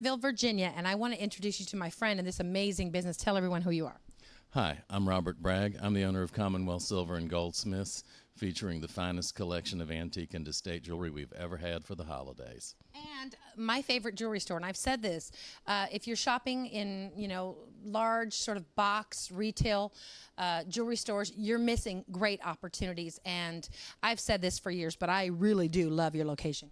Virginia, and I want to introduce you to my friend in this amazing business. Tell everyone who you are. Hi, I'm Robert Bragg. I'm the owner of Commonwealth Silver and Goldsmiths, featuring the finest collection of antique and estate jewelry we've ever had for the holidays. And my favorite jewelry store, and I've said this, if you're shopping in, large sort of box retail jewelry stores, you're missing great opportunities. And I've said this for years, but I really do love your location.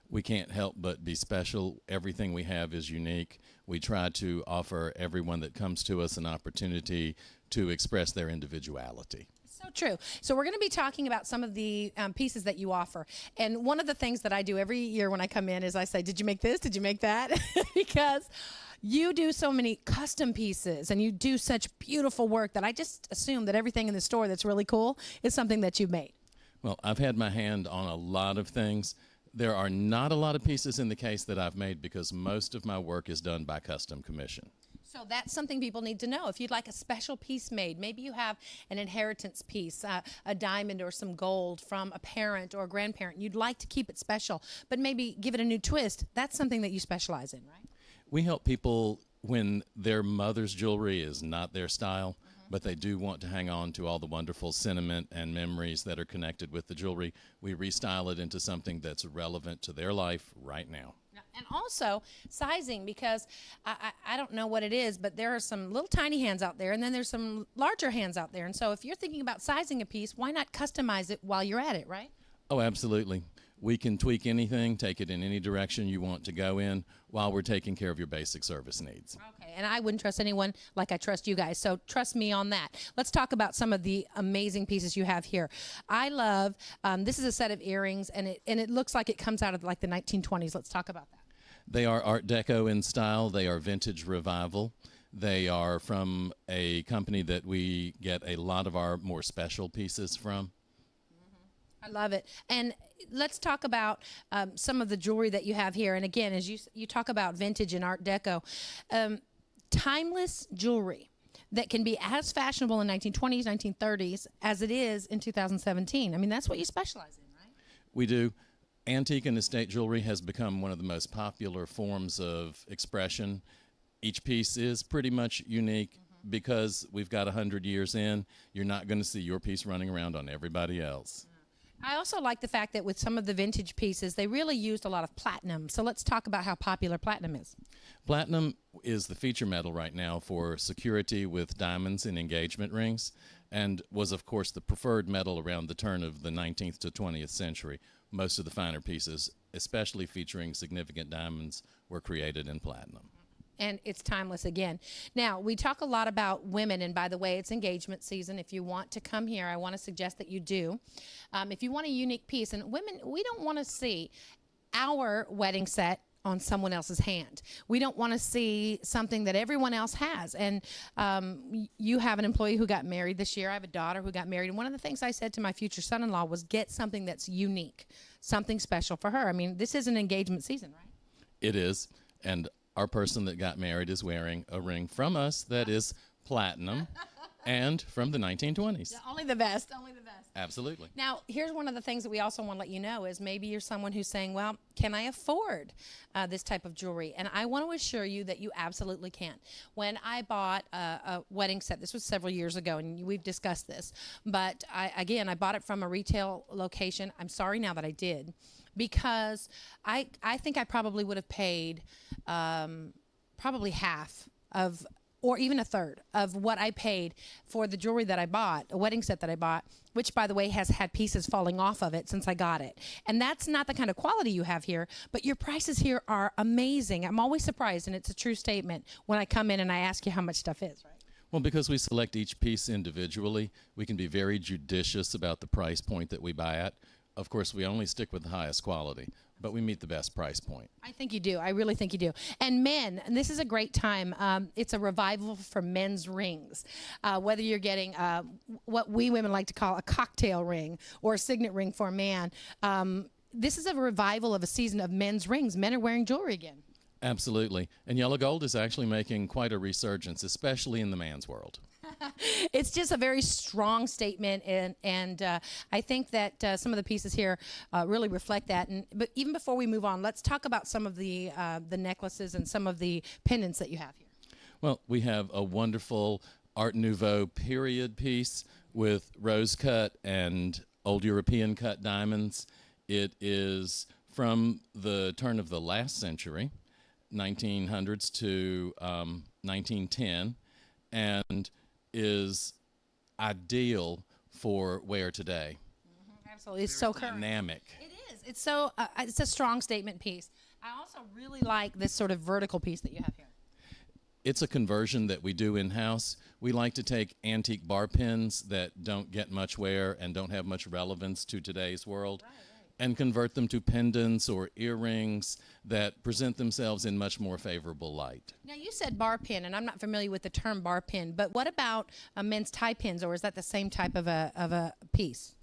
We can't help but be special. Everything we have is unique. We try to offer everyone that comes to us an opportunity to express their individuality. So true. So we're going to be talking about some of the pieces that you offer. And one of the things that I do every year when I come in is I say, did you make this? Did you make that? Because you do so many custom pieces and you do such beautiful work that I just assume that everything in the store that's really cool is something that you've made. Well, I've had my hand on a lot of things. There are not a lot of pieces in the case that I've made because most of my work is done by custom commission. So that's something people need to know. If you'd like a special piece made, maybe you have an inheritance piece, a diamond or some gold from a parent or a grandparent, you'd like to keep it special, but maybe give it a new twist. That's something that you specialize in, right? We help people when their mother's jewelry is not their style, but they do want to hang on to all the wonderful sentiment and memories that are connected with the jewelry. We restyle it into something that's relevant to their life right now. And also sizing, because I don't know what it is, but there are some little tiny hands out there, and then there's some larger hands out there. And so if you're thinking about sizing a piece, why not customize it while you're at it, right? Oh, absolutely. We can tweak anything, take it in any direction you want to go in while we're taking care of your basic service needs. Okay, and I wouldn't trust anyone like I trust you guys, so trust me on that. Let's talk about some of the amazing pieces you have here. I love, this is a set of earrings, and it looks like it comes out of like the 1920s. Let's talk about that. They are Art Deco in style. They are vintage revival. They are from a company that we get a lot of our more special pieces from. I love it. And let's talk about some of the jewelry that you have here. And again, as you talk about vintage and Art Deco, timeless jewelry that can be as fashionable in 1920s, 1930s as it is in 2017. I mean, that's what you specialize in, right? We do. Antique and estate jewelry has become one of the most popular forms of expression. Each piece is pretty much unique because we've got 100 years in. You're not going to see your piece running around on everybody else. I also like the fact that with some of the vintage pieces, they really used a lot of platinum. So let's talk about how popular platinum is. Platinum is the feature metal right now for security with diamonds in engagement rings, and was, of course, the preferred metal around the turn of the 19th to 20th century. Most of the finer pieces, especially featuring significant diamonds, were created in platinum. And it's timeless again. Now, we talk a lot about women, and by the way, it's engagement season. If you want to come here, I want to suggest that you do. If you want a unique piece, and women, we don't want to see our wedding set on someone else's hand. We don't want to see something that everyone else has. And you have an employee who got married this year. I have a daughter who got married. And one of the things I said to my future son-in-law was get something that's unique, something special for her. I mean, this is an engagement season, right? It is. And our person that got married is wearing a ring from us that is platinum and from the 1920s. Yeah, only the best, only the best. Absolutely. Now, here's one of the things that we also want to let you know is maybe you're someone who's saying, well, can I afford this type of jewelry? And I want to assure you that you absolutely can. When I bought a wedding set, this was several years ago, and we've discussed this, but I bought it from a retail location. I'm sorry now that I did, because I think I probably would have paid probably half of, or even a third of what I paid for the jewelry that I bought, a wedding set that I bought, which, by the way, has had pieces falling off of it since I got it. And that's not the kind of quality you have here, but your prices here are amazing. I'm always surprised, and it's a true statement, when I come in and I ask you how much stuff is, right? Well, because we select each piece individually, we can be very judicious about the price point that we buy at. Of course, we only stick with the highest quality, but we meet the best price point. I think you do. I really think you do. And men, and this is a great time. It's a revival for men's rings. Whether you're getting what we women like to call a cocktail ring or a signet ring for a man, this is a revival of a season of men's rings. Men are wearing jewelry again. Absolutely. And yellow gold is actually making quite a resurgence, especially in the man's world. It's just a very strong statement, and I think that some of the pieces here really reflect that. But even before we move on, let's talk about some of the necklaces and some of the pendants that you have here. Well, we have a wonderful Art Nouveau period piece with rose cut and old European cut diamonds. It is from the turn of the last century, 1900s to 1910, and is ideal for wear today. Absolutely, it's so current. Dynamic. It is. It's so. It's a strong statement piece. I also really like this sort of vertical piece that you have here. It's a conversion that we do in-house. We like to take antique bar pins that don't get much wear and don't have much relevance to today's world, and convert them to pendants or earrings that present themselves in much more favorable light. Now, you said bar pin, and I'm not familiar with the term bar pin, but what about men's tie pins, or is that the same type of a piece?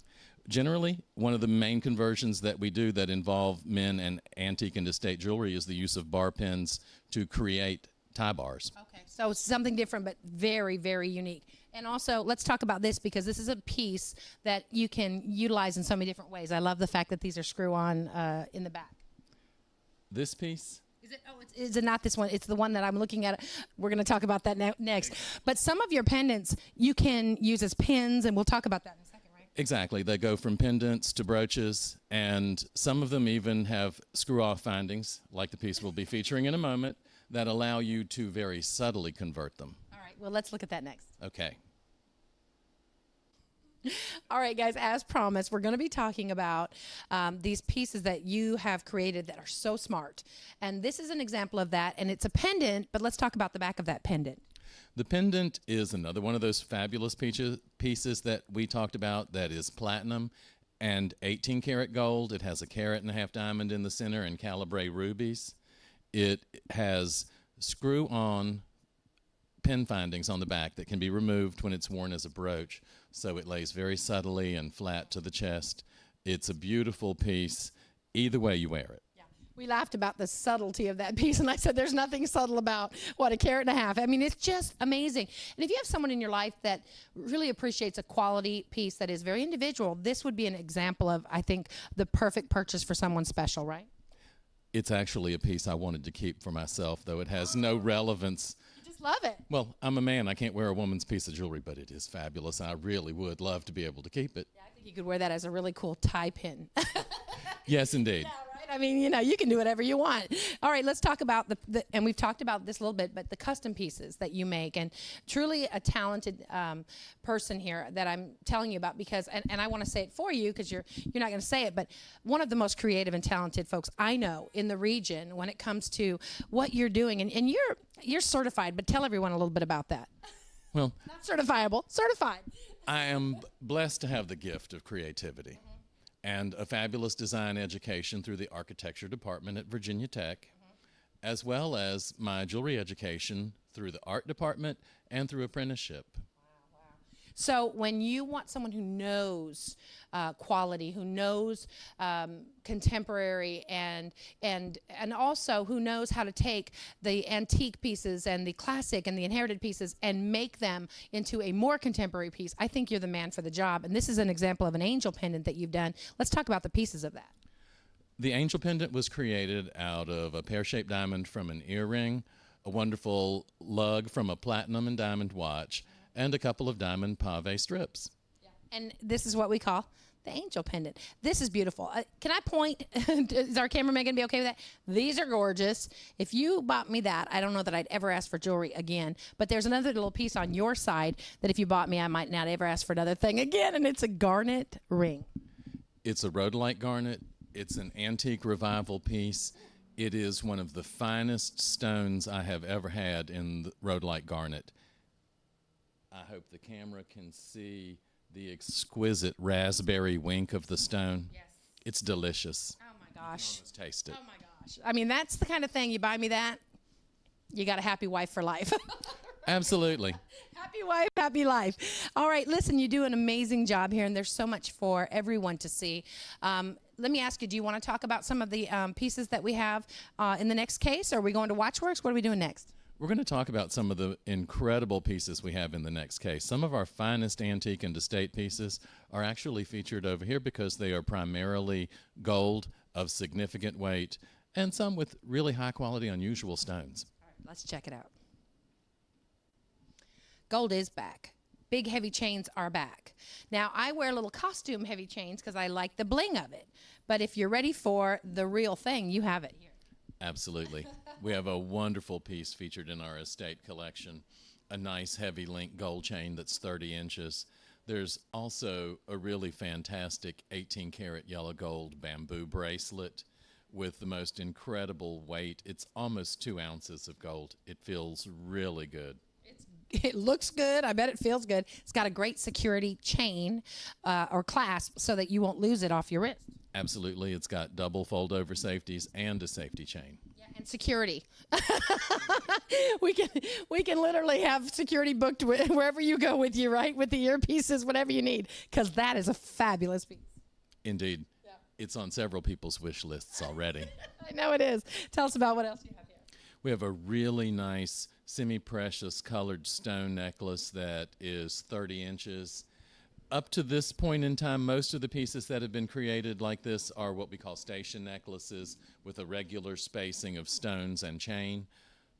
Generally, one of the main conversions that we do that involve men and antique and estate jewelry is the use of bar pins to create tie bars. Okay, so something different, but very, very unique. And also, let's talk about this, because this is a piece that you can utilize in so many different ways. I love the fact that these are screw-on in the back. This piece? Is it not this one? It's the one that I'm looking at. We're going to talk about that next. But some of your pendants you can use as pins, and we'll talk about that in a second, right? Exactly. They go from pendants to brooches, and some of them even have screw-off findings, like the piece we'll be featuring in a moment, that allow you to very subtly convert them. All right, well, let's look at that next. Okay. All right, guys, as promised, we're going to be talking about these pieces that you have created that are so smart. And this is an example of that, and it's a pendant, but let's talk about the back of that pendant. The pendant is another one of those fabulous pieces that we talked about that is platinum and 18 karat gold. It has a 1.5 carat diamond in the center and calibre rubies. It has screw-on pin findings on the back that can be removed when it's worn as a brooch, so it lays very subtly and flat to the chest. It's a beautiful piece either way you wear it. Yeah. We laughed about the subtlety of that piece, and I said there's nothing subtle about, what, 1.5 carat. I mean, it's just amazing. And if you have someone in your life that really appreciates a quality piece that is very individual, this would be an example of, I think, the perfect purchase for someone special, right? It's actually a piece I wanted to keep for myself, though it has no relevance. You just love it. Well, I'm a man. I can't wear a woman's piece of jewelry, but it is fabulous. I really would love to be able to keep it. Yeah, I think you could wear that as a really cool tie pin. Yes, indeed. Yeah, right? I mean, you know, you can do whatever you want. All right, let's talk about and we've talked about this a little bit, but the custom pieces that you make, and truly a talented person here that I'm telling you about, because, and I want to say it for you because you're not going to say it, but one of the most creative and talented folks I know in the region when it comes to what you're doing, and you're certified, but tell everyone a little bit about that. Well, not certifiable, certified. I am blessed to have the gift of creativity. And a fabulous design education through the architecture department at Virginia Tech, as well as my jewelry education through the art department and through apprenticeship. Wow. So when you want someone who knows quality, who knows contemporary, and also who knows how to take the antique pieces and the classic and the inherited pieces and make them into a more contemporary piece, I think you're the man for the job. And this is an example of an angel pendant that you've done. Let's talk about the pieces of that. The angel pendant was created out of a pear-shaped diamond from an earring, a wonderful lug from a platinum and diamond watch, and a couple of diamond pave strips. Yeah. And this is what we call the angel pendant. This is beautiful. Can I point? Is our cameraman going to be okay with that? These are gorgeous. If you bought me that, I don't know that I'd ever ask for jewelry again. But there's another little piece on your side that if you bought me, I might not ever ask for another thing again, and it's a garnet ring. It's a rhodolite garnet. It's an antique revival piece. It is one of the finest stones I have ever had in the rhodolite garnet. I hope the camera can see the exquisite raspberry wink of the stone. Yes. It's delicious. Oh my gosh. Let's taste it. Oh my gosh. I mean, that's the kind of thing, you buy me that, you got a happy wife for life. Absolutely. Happy wife, happy life. All right, listen, you do an amazing job here, and there's so much for everyone to see. Let me ask you, do you want to talk about some of the pieces that we have in the next case, or are we going to Watchworks? What are we doing next? We're going to talk about some of the incredible pieces we have in the next case. Some of our finest antique and estate pieces are actually featured over here because they are primarily gold of significant weight and some with really high quality, unusual stones. All right, let's check it out. Gold is back. Big heavy chains are back. Now, I wear little costume heavy chains because I like the bling of it. But if you're ready for the real thing, you have it here. Absolutely. We have a wonderful piece featured in our estate collection, a nice heavy link gold chain that's 30 inches. There's also a really fantastic 18-karat yellow gold bamboo bracelet with the most incredible weight. It's almost 2 ounces of gold. It feels really good. It looks good. I bet it feels good. It's got a great security chain or clasp so that you won't lose it off your wrist. Absolutely. It's got double fold-over safeties and a safety chain. Yeah, and security. we can literally have security booked wherever you go with you, right? With the earpieces, whatever you need, because that is a fabulous piece. Indeed. Yeah. It's on several people's wish lists already. I know it is. Tell us about what else you have here. We have a really nice semi-precious colored stone necklace that is 30 inches. Up to this point in time, most of the pieces that have been created like this are what we call station necklaces with a regular spacing of stones and chain.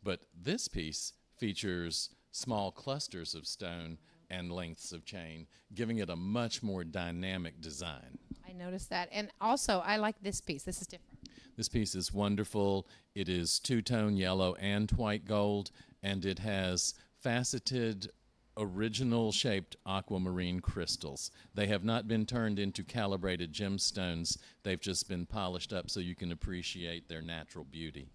But this piece features small clusters of stone and lengths of chain, giving it a much more dynamic design. I noticed that. And also, I like this piece. This is different. This piece is wonderful. It is two-tone yellow and white gold, and it has faceted, original-shaped aquamarine crystals. They have not been turned into calibrated gemstones. They've just been polished up so you can appreciate their natural beauty.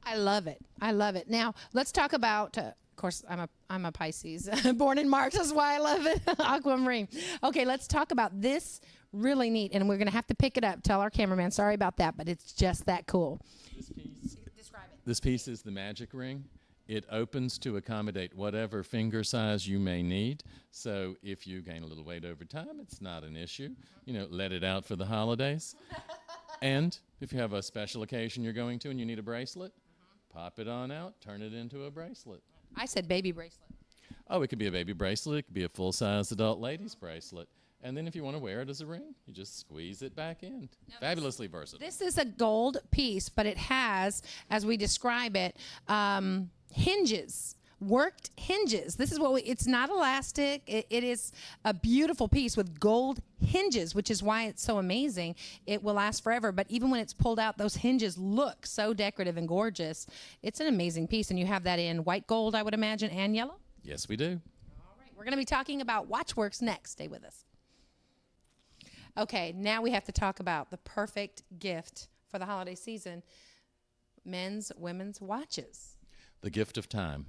I love it. I love it. Now, let's talk about, of course, I'm a Pisces, born in March. That's why I love it, aquamarine. Okay, let's talk about this. Really neat, and we're going to have to pick it up. Tell our cameraman, sorry about that, but it's just that cool. Describe it. This piece is the magic ring. It opens to accommodate whatever finger size you may need. So if you gain a little weight over time, it's not an issue. You know, let it out for the holidays. And if you have a special occasion you're going to and you need a bracelet, pop it on out, turn it into a bracelet. I said baby bracelet. Oh, it could be a baby bracelet. It could be a full-size adult ladies bracelet. And then if you want to wear it as a ring, you just squeeze it back in. Now, fabulously versatile. This is a gold piece, but it has, as we describe it, hinges, worked hinges. This is what it's not elastic. It is a beautiful piece with gold hinges, which is why it's so amazing. It will last forever, but even when it's pulled out, those hinges look so decorative and gorgeous. It's an amazing piece, and you have that in white gold, I would imagine, and yellow? Yes, we do. All right, we're going to be talking about watchworks next. Stay with us. Okay, now we have to talk about the perfect gift for the holiday season, men's, women's watches. The gift of time.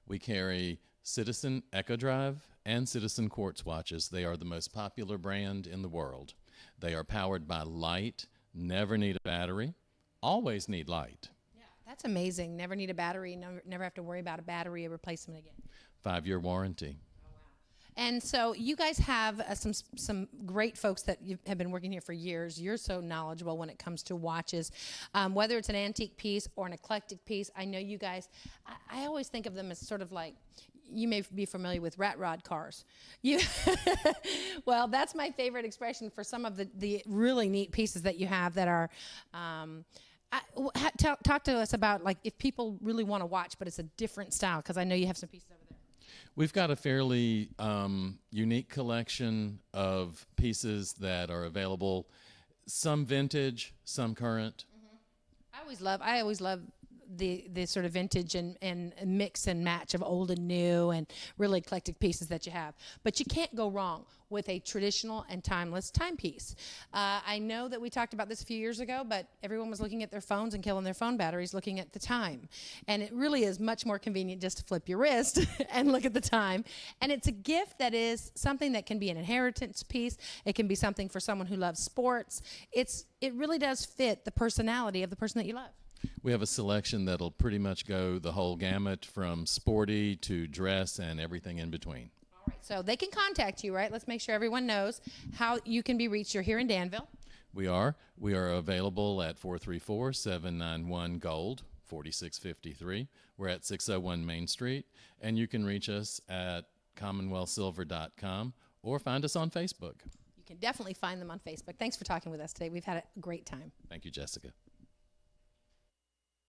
We carry Citizen Echo Drive and Citizen Quartz watches. They are the most popular brand in the world. They are powered by light, never need a battery, always need light. Yeah, that's amazing. Never need a battery, never have to worry about a battery replacement again. 5-year warranty. And so you guys have some great folks that have been working here for years. You're so knowledgeable when it comes to watches, whether it's an antique piece or an eclectic piece. I know you guys, I always think of them as sort of like, you may be familiar with rat rod cars. Well, that's my favorite expression for some of the really neat pieces that you have that are, talk to us about, like, if people really want to watch, but it's a different style, because I know you have some pieces over there. We've got a fairly unique collection of pieces that are available, some vintage, some current. I always love the sort of vintage and mix and match of old and new and really eclectic pieces that you have. But you can't go wrong with a traditional and timeless timepiece. I know that we talked about this a few years ago, but everyone was looking at their phones and killing their phone batteries looking at the time. And it really is much more convenient just to flip your wrist and look at the time. And it's a gift that is something that can be an inheritance piece. It can be something for someone who loves sports. It really does fit the personality of the person that you love. We have a selection that'll pretty much go the whole gamut from sporty to dress and everything in between. All right, so they can contact you, right? Let's make sure everyone knows how you can be reached. You're here in Danville. We are available at 434-791-GOLD, 4653. We're at 601 Main Street, and you can reach us at commonwealthsilver.com or find us on Facebook. You can definitely find them on Facebook. Thanks for talking with us today. We've had a great time. Thank you, Jessica.